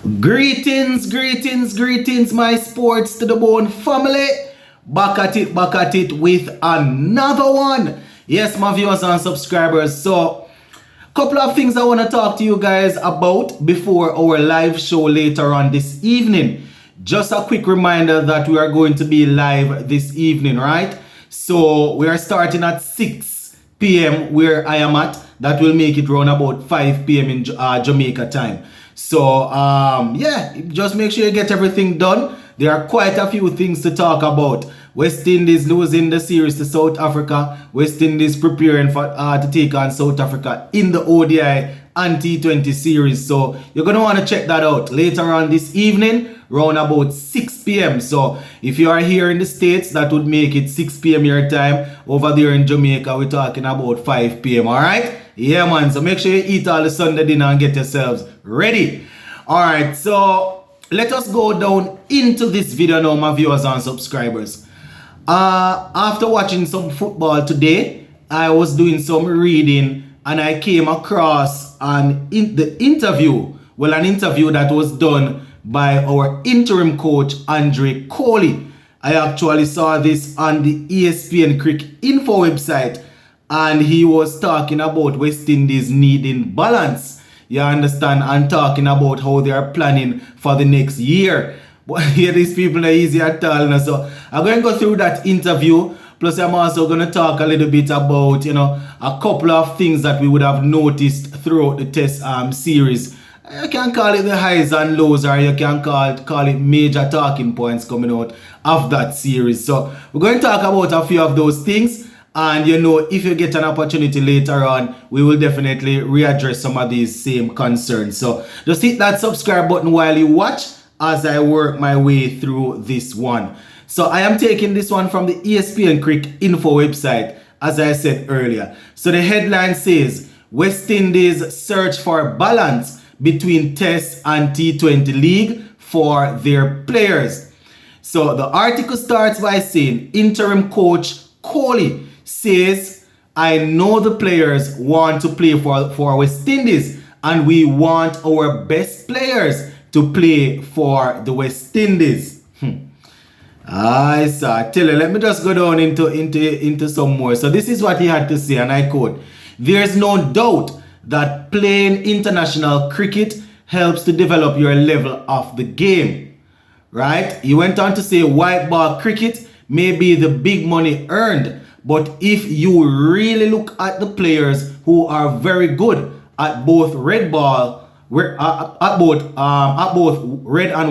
Greetings, my sports to the bone family. Back at it with another one. Yes, my viewers and subscribers. So, couple of things I want to talk to you guys about before our live show later on this evening. Just a quick reminder that we are going to be live this evening, right? So, we are starting at 6 p.m. where I am at. That will make it around about 5 p.m. in Jamaica time. So, yeah, just make sure you get everything done. There are quite a few things to talk about. West Indies losing the series to South Africa. West Indies preparing for to take on South Africa in the ODI and T20 series. So, you're going to want to check that out later on this evening, around about 6 p.m. So, if you are here in the States, that would make it 6 p.m. your time. Over there in Jamaica, we're talking about 5 p.m. All right? Yeah, man. So make sure you eat all the Sunday dinner and get yourselves ready. All right. So let us go down into this video now, my viewers and subscribers. After watching some football today, I was doing some reading and I came across an interview that was done by our interim coach, Andre Coley. I actually saw this on the ESPN Cricket Info website. And he was talking about West Indies needing balance. You understand? And talking about how they are planning for the next year. But here these people are easy at all. So I'm going to go through that interview. Plus I'm also going to talk a little bit about, a couple of things that we would have noticed throughout the test series. You can call it the highs and lows, or you can call it major talking points coming out of that series. So we're going to talk about a few of those things. And if you get an opportunity later on, we will definitely readdress some of these same concerns. So just hit that subscribe button while you watch as I work my way through this one. So I am taking this one from the ESPN Cricket Info website, as I said earlier. So the headline says, West Indies search for balance between Test and T20 League for their players. So the article starts by saying, interim coach Coley says, I know the players want to play for West Indies and we want our best players to play for the West Indies. I tell you, let me just go down into some more. So this is what he had to say, and I quote, there's no doubt that playing international cricket helps to develop your level of the game. Right? He went on to say white ball cricket may be the big money earned, but if you really look at the players who are very good at both red and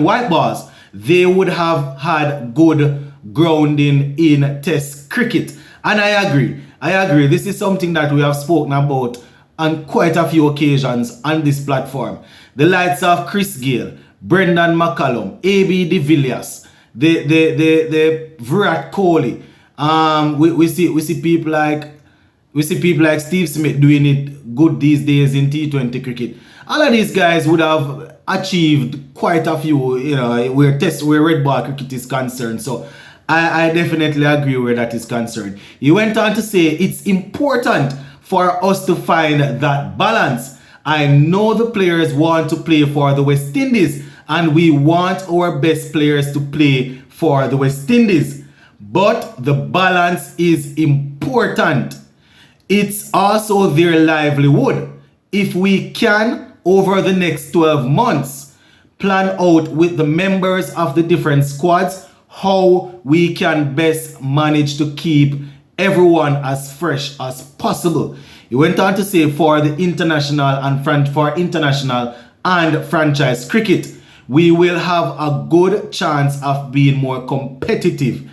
white balls, they would have had good grounding in Test cricket. And I agree. This is something that we have spoken about on quite a few occasions on this platform. The likes of Chris Gayle, Brendan McCullum, A.B. de Villiers, the Virat Kohli. We see people like Steve Smith doing it good these days in T20 cricket. All of these guys would have achieved quite a few, where red ball cricket is concerned. So I definitely agree where that is concerned. He went on to say it's important for us to find that balance. I know the players want to play for the West Indies and we want our best players to play for the West Indies. But the balance is important. It's also their livelihood. If we can, over the next 12 months, plan out with the members of the different squads how we can best manage to keep everyone as fresh as possible. He went on to say for international and franchise cricket, we will have a good chance of being more competitive.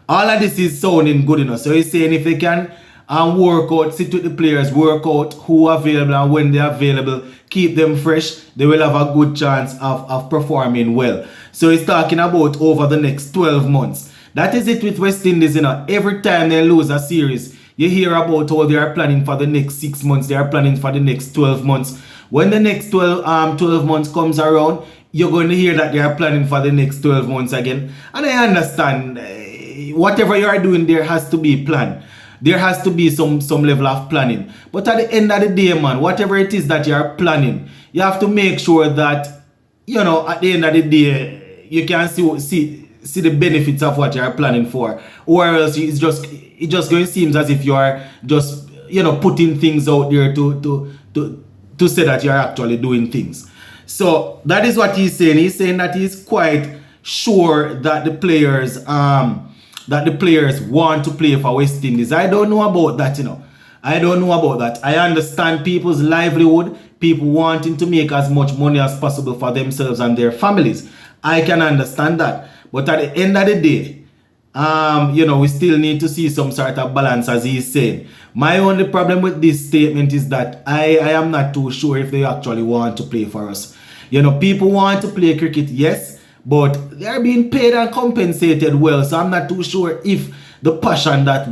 All of this is sounding good enough. So he's saying if they can sit with the players, work out who are available and when they're available, keep them fresh, they will have a good chance of performing well. So he's talking about over the next 12 months. That is it with West Indies, Every time they lose a series, you hear about how they are planning for the next 6 months, they are planning for the next 12 months. When the next 12 months comes around, you're going to hear that they are planning for the next 12 months again. And I understand, whatever you are doing, there has to be plan. There has to be some level of planning. But at the end of the day, man, whatever it is that you are planning, you have to make sure that you know, at the end of the day, you can see the benefits of what you're planning for, or else it just going to seem as if you are just, you know, putting things out there to say that you're actually doing things. So that is what he's saying. He's saying that he's quite sure that the players want to play for West Indies. I don't know about that, you know. I don't know about that. I understand people's livelihood, people wanting to make as much money as possible for themselves and their families. I can understand that. But at the end of the day, you know, we still need to see some sort of balance, as he's saying. My only problem with this statement is that I am not too sure if they actually want to play for us. You know, people want to play cricket, yes, but they're being paid and compensated well. So I'm not too sure if the passion that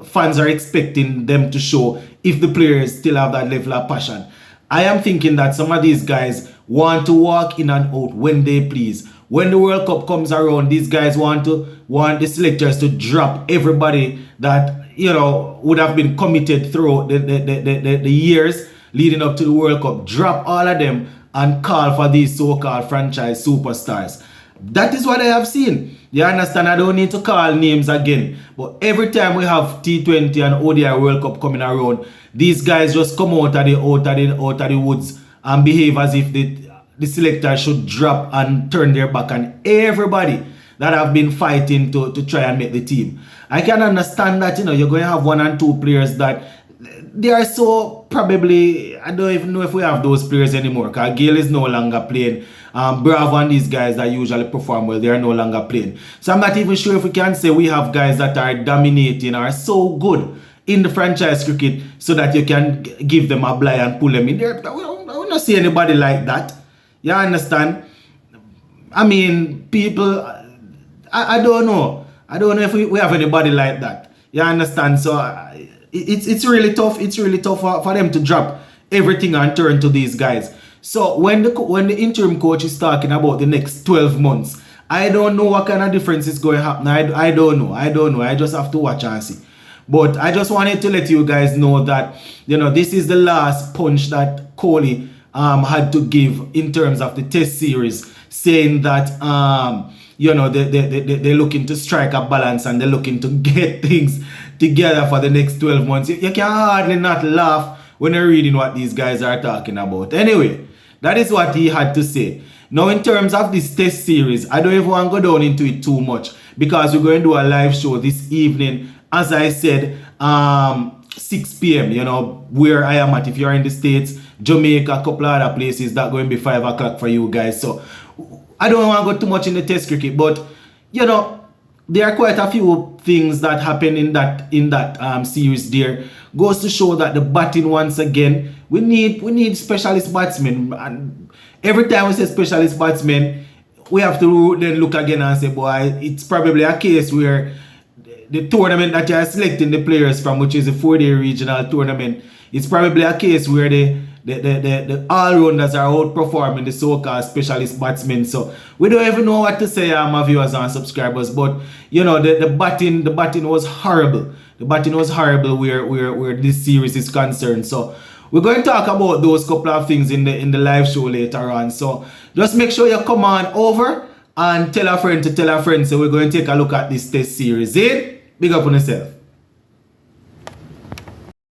fans are expecting them to show, if the players still have that level of passion. I am thinking that some of these guys want to walk in and out when they please. When the World Cup comes around, these guys want the selectors to drop everybody that, you know, would have been committed throughout the years leading up to the World Cup. Drop all of them and call for these so-called franchise superstars. That is what I have seen. You understand? I don't need to call names again. But every time we have T20 and ODI World Cup coming around, these guys just come out of the woods and behave as if the selector should drop and turn their back on everybody that have been fighting to try and make the team. I can understand that, you know, you're going to have one and two players that they are so probably, I don't even know if we have those players anymore, because Gale is no longer playing. Bravo and these guys that usually perform well, they are no longer playing. So I'm not even sure if we can say we have guys that are dominating, are so good in the franchise cricket so that you can give them a blind and pull them in there. I will not see anybody like that. You understand? I mean, people, I don't know. I don't know if we have anybody like that. You understand? So it's really tough. It's really tough for them to drop everything and turn to these guys. So when the interim coach is talking about the next 12 months, I don't know what kind of difference is going to happen. I don't know. I just have to watch and see. But I just wanted to let you guys know that, you know, this is the last punch that Kohli had to give in terms of the test series, saying that you know, they're looking to strike a balance and they're looking to get things together for the next 12 months. You can hardly not laugh when you're reading what these guys are talking about. Anyway, that is what he had to say. Now, in terms of this test series, I don't even want to go down into it too much because we're going to do a live show this evening, as I said, 6 p.m., you know, where I am at. If you're in the States, Jamaica, a couple of other places, that's going to be 5 o'clock for you guys. So I don't want to go too much in the test cricket, but, you know, there are quite a few things that happen in that series there. Goes to show that the batting, once again, we need specialist batsmen. And every time we say specialist batsmen, we have to then look again and say, boy, it's probably a case where the tournament that you are selecting the players from, which is a 4-day regional tournament, it's probably a case where the all-rounders are outperforming the so-called specialist batsmen. So we don't even know what to say, my viewers and subscribers. But you know, the batting was horrible. The batting was horrible where this series is concerned. So we're going to talk about those couple of things in the live show later on. So just make sure you come on over and tell a friend to tell a friend. So we're going to take a look at this test series. Big up on yourself.